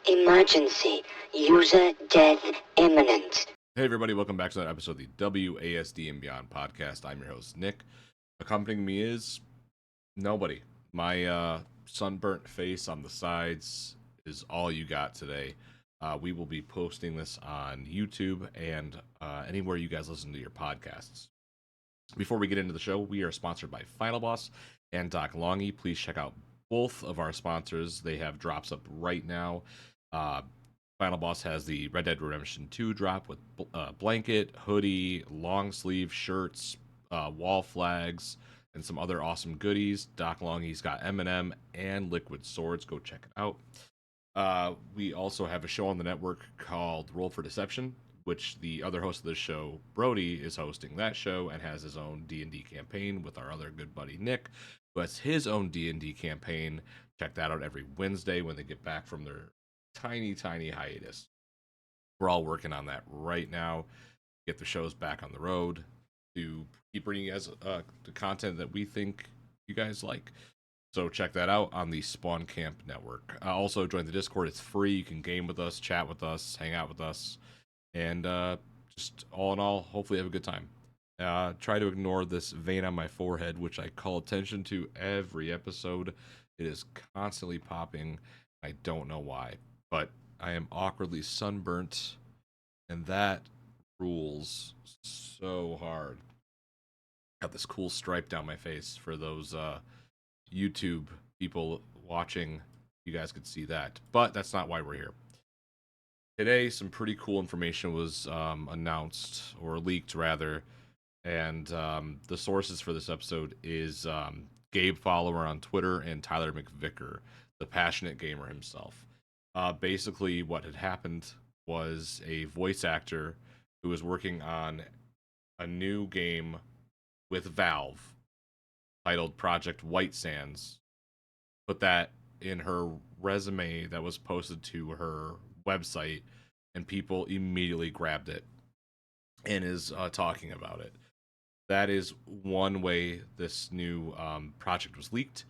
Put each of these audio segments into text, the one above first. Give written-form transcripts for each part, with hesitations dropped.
Emergency. User death imminent. Hey everybody, welcome back to another episode of the WASD and Beyond podcast. I'm your host, Nick. Accompanying me is nobody. My sunburnt face on the sides is all you got today. We will be posting this on YouTube and anywhere you guys listen to your podcasts. Before we get into the show, we are sponsored by Final Boss and LONGY. Please check out both of our sponsors. They have drops up right now. Final Boss has the Red Dead Redemption 2 drop with blanket, hoodie, long sleeve shirts, wall flags, and some other awesome goodies. LONGY's got M&M and Liquid Swords. Go check it out. We also have a show on the network called Roll for Deception, which the other host of the show, Brody, is hosting that show and has his own D&D campaign with our other good buddy Nick, who has his own D&D campaign. Check that out every Wednesday when they get back from their tiny hiatus. We're all working on that right now. Get the shows back on the road to keep bringing you guys the content that we think you guys like. So check that out on the Spawn Camp Network. Also join the Discord. It's free. You can game with us, chat with us, hang out with us, and just all in all, hopefully have a good time. Try to ignore this vein on my forehead, which I call attention to every episode. It is constantly popping. I don't know why, but I am awkwardly sunburnt, and that rules so hard. Got this cool stripe down my face for those YouTube people watching. You guys could see that, but that's not why we're here. Today, some pretty cool information was announced, or leaked rather, and the sources for this episode is Gabefollower on Twitter and Tyler McVicker, the passionate gamer himself. Basically, what had happened was a voice actor who was working on a new game with Valve titled Project White Sands put that in her resume that was posted to her website, and people immediately grabbed it and is talking about it. That is one way this new project was leaked.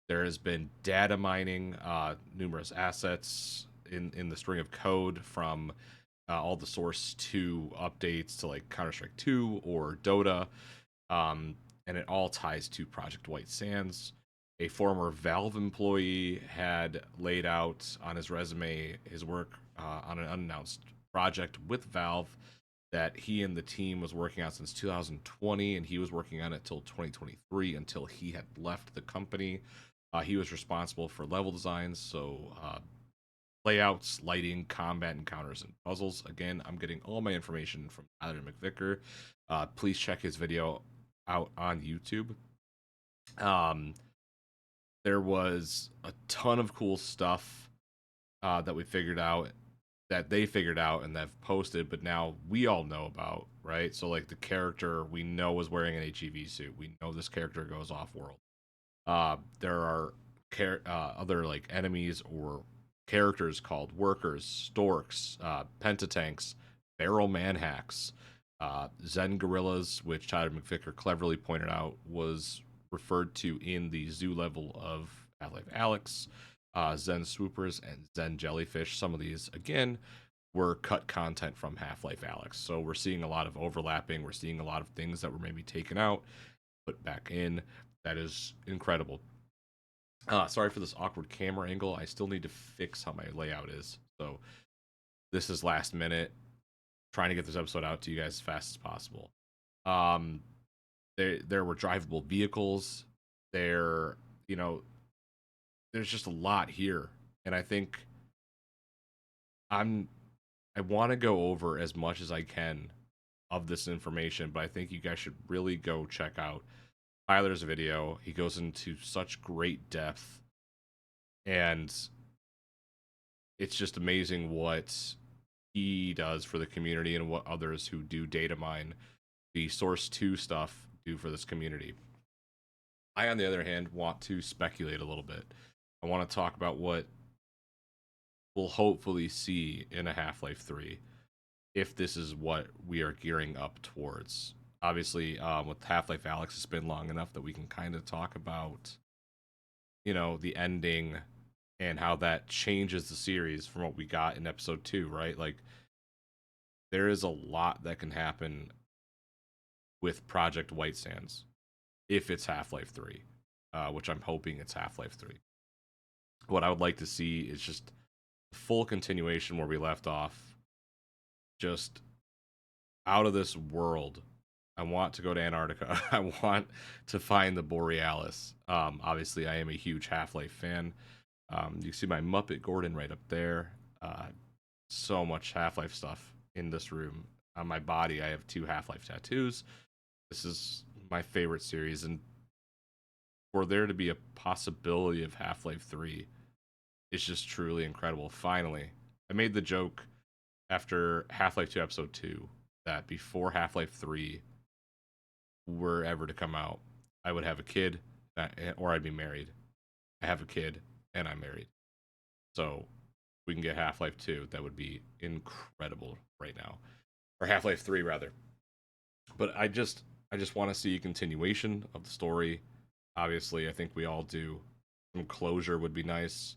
There has been data mining numerous assets in the string of code from all the Source 2 updates to like Counter-Strike 2 or Dota, and it all ties to Project White Sands. A former Valve employee had laid out on his resume his work on an unannounced project with Valve that he and the team was working on since 2020, and he was working on it till 2023 until he had left the company. He was responsible for level designs, so layouts, lighting, combat encounters, and puzzles. Again, I'm getting all my information from Tyler McVicker. Please check his video out on YouTube. There was a ton of cool stuff that they figured out and they've posted, but now we all know about, right? So like the character we know is wearing an HEV suit. We know this character goes off world. There are other like enemies or characters called workers, storks, pentatanks, barrel manhacks, Zen gorillas, which Tyler McVicker cleverly pointed out was referred to in the zoo level of Half-Life Alyx, Zen swoopers, and Zen jellyfish. Some of these, again, were cut content from Half-Life Alyx. So we're seeing a lot of overlapping. We're seeing a lot of things that were maybe taken out, put back in. That is incredible. Sorry for this awkward camera angle. I still need to fix how my layout is. So this is last minute. Trying to get this episode out to you guys as fast as possible. There were drivable vehicles. There's just a lot here, and I think I want to go over as much as I can of this information, but I think you guys should really go check out Tyler's video. He goes into such great depth, and it's just amazing what he does for the community and what others who do data mine the Source 2 stuff do for this community. I, on the other hand, want to speculate a little bit. I want to talk about what we'll hopefully see in a Half-Life 3, if this is what we are gearing up towards. Obviously, with Half-Life Alyx, it's been long enough that we can kind of talk about, the ending and how that changes the series from what we got in episode 2, right? Like, there is a lot that can happen with Project White Sands if it's Half-Life 3, which I'm hoping it's Half-Life 3. What I would like to see is just full continuation where we left off, just out of this world. I want to go to Antarctica. I want to find the Borealis. Obviously, I am a huge Half-Life fan. You can see my Muppet Gordon right up there. So much Half-Life stuff in this room. On my body, I have 2 Half-Life tattoos. This is my favorite series, and for there to be a possibility of Half-Life 3, it's just truly incredible. Finally, I made the joke after Half-Life 2 Episode 2 that before Half-Life 3 were ever to come out, I would have a kid, or I'd be married. I have a kid, and I'm married. So we can get Half-Life 2. That would be incredible right now. Or Half-Life 3, rather. But I just want to see a continuation of the story. Obviously, I think we all do. Some closure would be nice.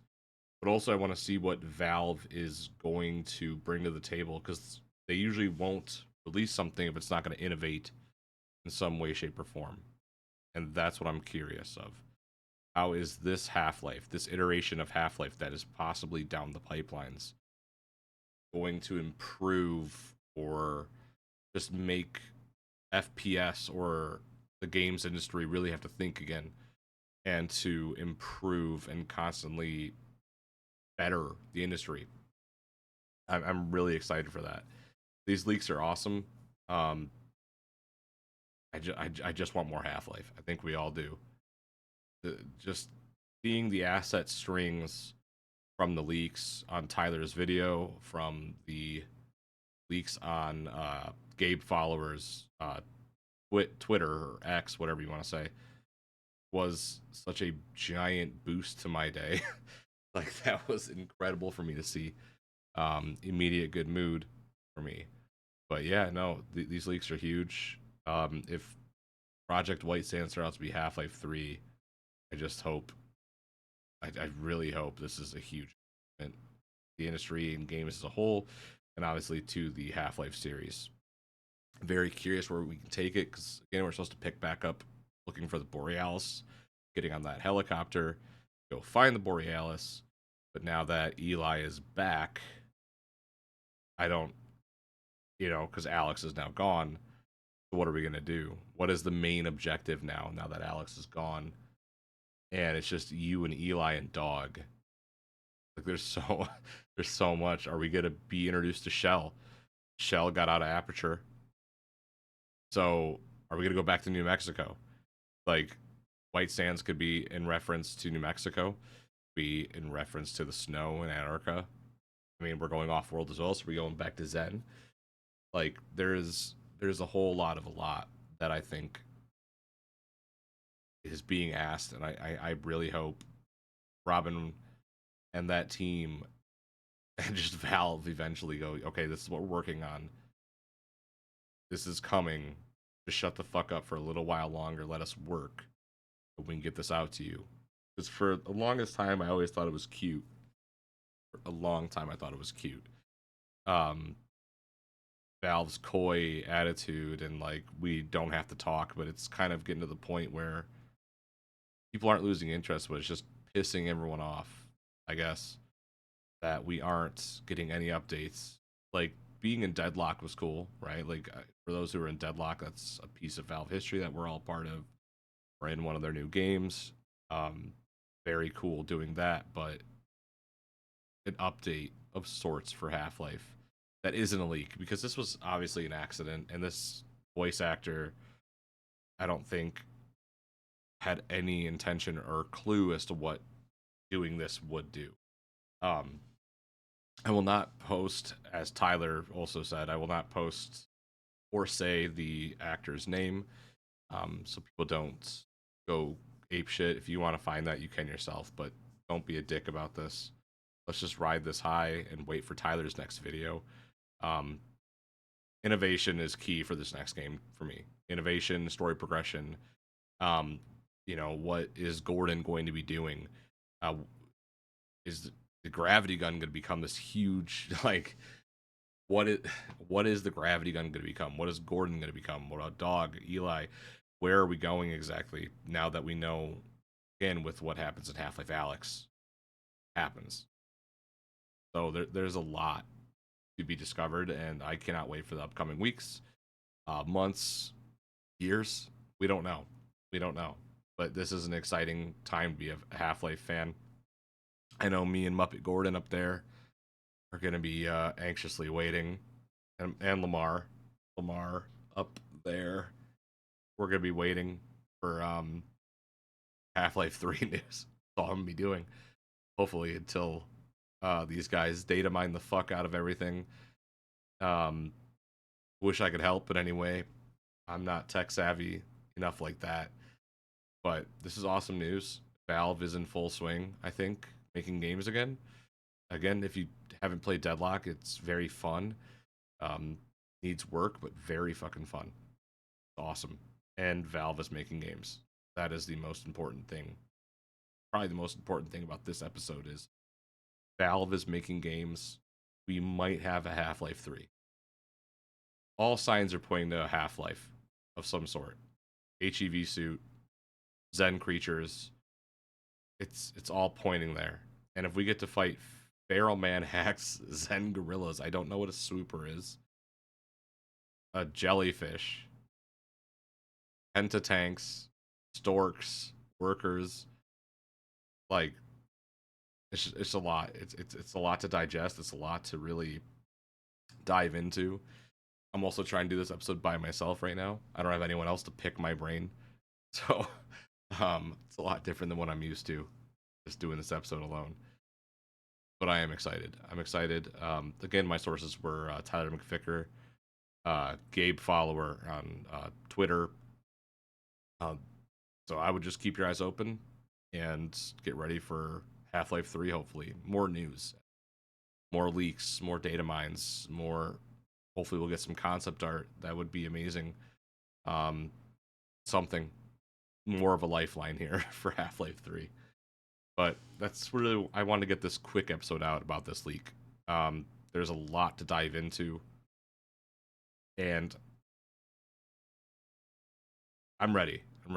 But also, I want to see what Valve is going to bring to the table, because they usually won't release something if it's not going to innovate in some way, shape, or form. And that's what I'm curious of. How is this Half-Life, this iteration of Half-Life that is possibly down the pipelines, going to improve or just make FPS or the games industry really have to think again and to improve and constantly better the industry? I'm really excited for that. These leaks are awesome. I just want more Half-Life. I think we all do. Just seeing the asset strings from the leaks on Tyler's video, from the leaks on Gabefollower's Twitter or X, whatever you want to say, was such a giant boost to my day. Like, that was incredible for me to see. Immediate good mood for me. But yeah, no, these leaks are huge. If Project White Sands turns out to be Half-Life 3, I just hope, I really hope this is a huge event. The industry and games as a whole, and obviously to the Half-Life series. Very curious where we can take it, because again, we're supposed to pick back up looking for the Borealis, getting on that helicopter, go find the Borealis. But now that Eli is back, I don't, because Alex is now gone, what are we going to do? What is the main objective now that Alex is gone? And it's just you and Eli and Dog. Like, there's so much. Are we going to be introduced to Shell? Shell got out of Aperture. So are we going to go back to New Mexico? Like, White Sands could be in reference to New Mexico, be in reference to the snow in Antarctica. I mean, we're going off world as well, so we're going back to Zen. Like, there's a whole lot that I think is being asked, and I really hope Robin and that team and just Valve eventually go, okay, this is what we're working on. This is coming. Just shut the fuck up for a little while longer. Let us work. We can get this out to you. Because for the longest time, I always thought it was cute. For a long time, I thought it was cute. Valve's coy attitude and, like, we don't have to talk, but it's kind of getting to the point where people aren't losing interest, but it's just pissing everyone off, I guess, that we aren't getting any updates. Like, being in Deadlock was cool, right? Like, for those who are in Deadlock, that's a piece of Valve history that we're all part of. We're in one of their new games. Very cool doing that, but an update of sorts for Half-Life that isn't a leak, because this was obviously an accident, and this voice actor, I don't think, had any intention or clue as to what doing this would do. I will not post, as Tyler also said, I will not post or say the actor's name, so people don't go apeshit. If you want to find that, you can yourself, but don't be a dick about this. Let's just ride this high and wait for Tyler's next video. Innovation is key for this next game for me. Innovation, story progression. What is Gordon going to be doing? is the gravity gun going to become this huge, like, what is the gravity gun going to become? What is Gordon going to become? What about Dog, Eli? Where are we going exactly now that we know, again, with what happens in Half-Life Alyx happens? So there's a lot to be discovered, and I cannot wait for the upcoming weeks, months, years. We don't know. We don't know. But this is an exciting time to be a Half-Life fan. I know me and Muppet Gordon up there are going to be anxiously waiting, and Lamar up there. We're going to be waiting for Half-Life 3 news. That's all I'm going to be doing, hopefully, until these guys data mine the fuck out of everything. Wish I could help, but anyway, I'm not tech savvy enough like that. But this is awesome news. Valve is in full swing, I think, making games again. Again, if you haven't played Deadlock, it's very fun. Needs work, but very fucking fun. Awesome. And Valve is making games. That is the most important thing. Probably the most important thing about this episode is Valve is making games. We might have a Half-Life 3. All signs are pointing to a Half-Life of some sort. HEV suit, Zen creatures. It's all pointing there. And if we get to fight Feral Man Hacks, Zen gorillas, I don't know what a swooper is. A jellyfish, pentatanks, storks, workers, like it's a lot. It's a lot to digest. It's a lot to really dive into. I'm also trying to do this episode by myself right now. I don't have anyone else to pick my brain, so it's a lot different than what I'm used to, just doing this episode alone. But I am excited. I'm excited. Again, my sources were Tyler McVicker, Gabefollower on Twitter. So I would just keep your eyes open and get ready for Half-Life 3, hopefully. More news, more leaks, more data mines, more... Hopefully we'll get some concept art. That would be amazing. Something. More of a lifeline here for Half-Life 3. But that's really... I wanted to get this quick episode out about this leak. There's a lot to dive into. And I'm ready. I'm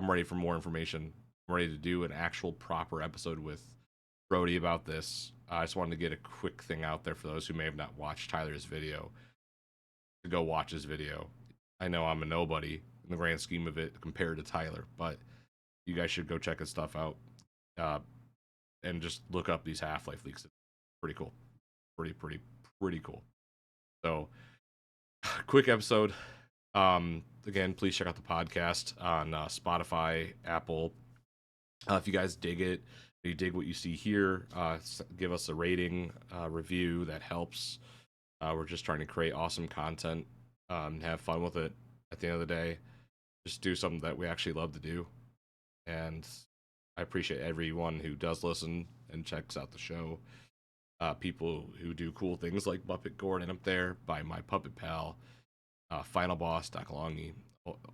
ready for more information. I'm ready to do an actual proper episode with Brody about this. I just wanted to get a quick thing out there for those who may have not watched Tyler's video, to go watch his video. I know I'm a nobody in the grand scheme of it compared to Tyler, but you guys should go check his stuff out, and just look up these Half-Life leaks. It's pretty cool. Pretty cool. So, quick episode. Again, please check out the podcast on Spotify, Apple. If you guys dig it, if you dig what you see here, give us a rating, review. That helps. We're just trying to create awesome content, and have fun with it. At the end of the day, just do something that we actually love to do. And I appreciate everyone who does listen and checks out the show. People who do cool things like Muppet Gordon up there, by my puppet pal, Final Boss, LONGY,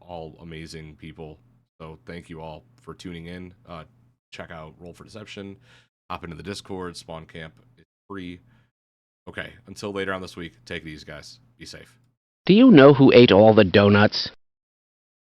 all amazing people. So thank you all for tuning in. Check out Roll for Deception. Hop into the Discord. Spawn Camp is free. Okay, until later on this week, take it easy, guys. Be safe. Do you know who ate all the donuts?